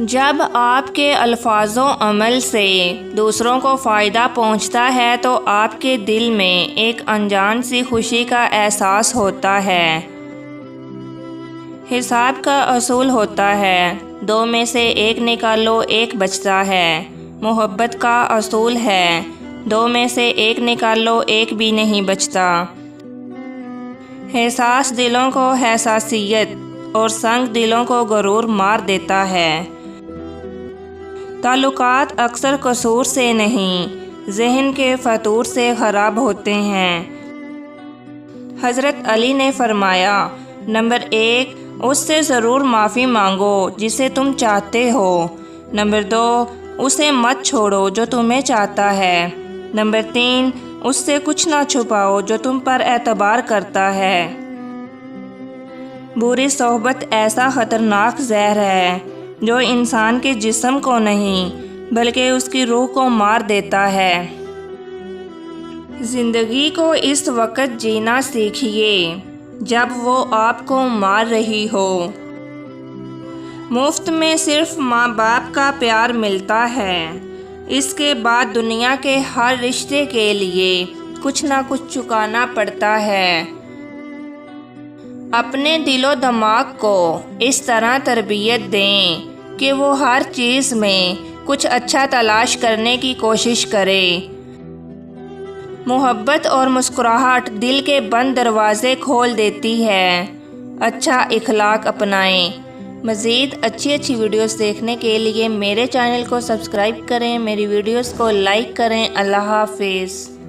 जब आपके अल्फाजों अमल से दूसरों को फ़ायदा पहुंचता है तो आपके दिल में एक अनजान सी खुशी का एहसास होता है। हिसाब का असूल होता है, दो में से एक निकालो एक बचता है। मोहब्बत का असूल है, दो में से एक निकालो एक भी नहीं बचता। एहसास दिलों को हसासियत और संग दिलों को गरूर मार देता है। ताल्लुकात अक्सर कसूर से नहीं, जहन के फतूर से ख़राब होते हैं। हज़रत अली ने फरमाया, नंबर 1, उससे ज़रूर माफ़ी मांगो जिसे तुम चाहते हो। नंबर 2, उसे मत छोड़ो जो तुम्हें चाहता है। नंबर 3, उससे कुछ ना छुपाओ जो तुम पर एतबार करता है। बुरी सोहबत ऐसा ख़तरनाक जहर है जो इंसान के जिस्म को नहीं बल्कि उसकी रूह को मार देता है। ज़िंदगी को इस वक्त जीना सीखिए जब वो आपको मार रही हो। मुफ्त में सिर्फ माँ बाप का प्यार मिलता है, इसके बाद दुनिया के हर रिश्ते के लिए कुछ ना कुछ चुकाना पड़ता है। अपने दिलो दिमाग को इस तरह तरबियत दें कि वो हर चीज़ में कुछ अच्छा तलाश करने की कोशिश करे। मोहब्बत और मुस्कुराहट दिल के बंद दरवाज़े खोल देती है। अच्छा इखलाक अपनाएं। मज़ीद अच्छी वीडियोस देखने के लिए मेरे चैनल को सब्सक्राइब करें, मेरी वीडियोस को लाइक करें। अल्लाह हाफ़िज़।